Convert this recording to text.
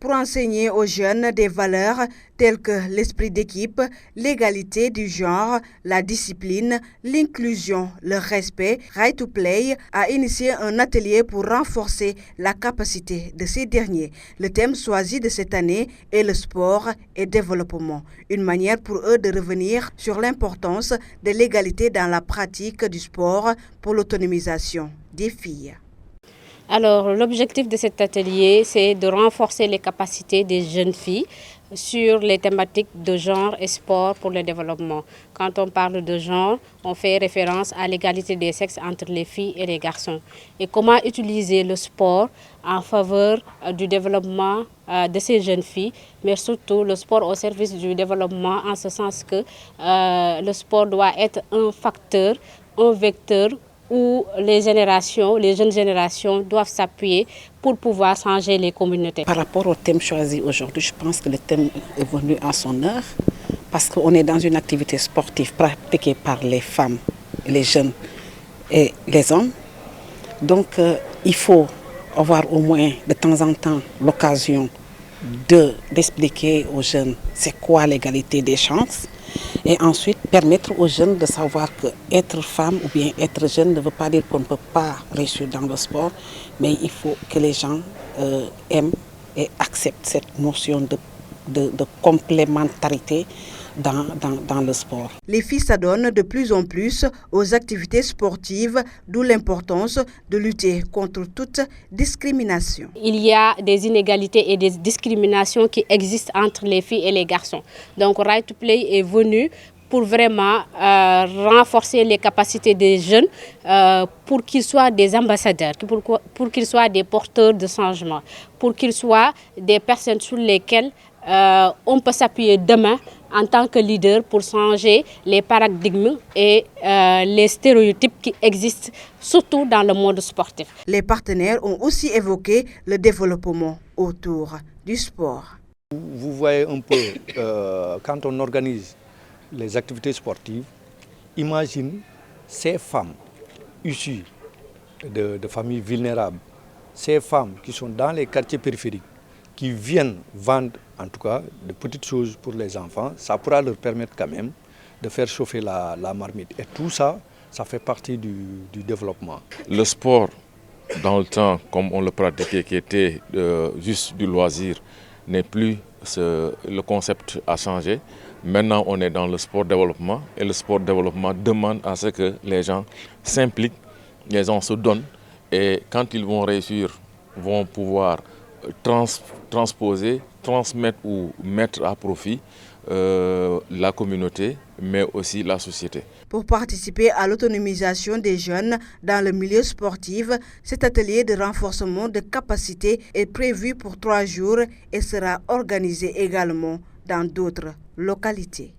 Pour enseigner aux jeunes des valeurs telles que l'esprit d'équipe, l'égalité du genre, la discipline, l'inclusion, le respect, Right to Play a initié un atelier pour renforcer la capacité de ces derniers. Le thème choisi de cette année est le sport et développement, une manière pour eux de revenir sur l'importance de l'égalité dans la pratique du sport pour l'autonomisation des filles. Alors, l'objectif de cet atelier, c'est de renforcer les capacités des jeunes filles sur les thématiques de genre et sport pour le développement. Quand on parle de genre, on fait référence à l'égalité des sexes entre les filles et les garçons. Et comment utiliser le sport en faveur du développement de ces jeunes filles, mais surtout le sport au service du développement, en ce sens que le sport doit être un facteur, un vecteur où les jeunes générations doivent s'appuyer pour pouvoir changer les communautés. Par rapport au thème choisi aujourd'hui, je pense que le thème est venu à son heure parce qu'on est dans une activité sportive pratiquée par les femmes, les jeunes et les hommes. Donc il faut avoir au moins de temps en temps l'occasion d'expliquer aux jeunes c'est quoi l'égalité des chances. Et ensuite, permettre aux jeunes de savoir que être femme ou bien être jeune ne veut pas dire qu'on ne peut pas réussir dans le sport, mais il faut que les gens aiment et acceptent cette notion de complémentarité dans le sport. Les filles s'adonnent de plus en plus aux activités sportives, d'où l'importance de lutter contre toute discrimination. Il y a des inégalités et des discriminations qui existent entre les filles et les garçons. Donc Right to Play est venu pour vraiment renforcer les capacités des jeunes pour qu'ils soient des ambassadeurs, pour qu'ils soient des porteurs de changement, pour qu'ils soient des personnes sur lesquelles on peut s'appuyer demain en tant que leader pour changer les paradigmes et les stéréotypes qui existent, surtout dans le monde sportif. Les partenaires ont aussi évoqué le développement autour du sport. Vous voyez un peu, quand on organise les activités sportives, imagine ces femmes issues de familles vulnérables, ces femmes qui sont dans les quartiers périphériques, qui viennent vendre en tout cas de petites choses pour les enfants, ça pourra leur permettre quand même de faire chauffer la marmite. Et tout ça, ça fait partie du développement. Le sport, dans le temps, comme on le pratiquait, qui était juste du loisir, n'est plus le concept a changé. Maintenant, on est dans le sport développement et le sport développement demande à ce que les gens s'impliquent, les gens se donnent et quand ils vont réussir, vont pouvoir transposer, transmettre ou mettre à profit la communauté, mais aussi la société. Pour participer à l'autonomisation des jeunes dans le milieu sportif, cet atelier de renforcement de capacité est prévu pour 3 jours et sera organisé également dans d'autres localités.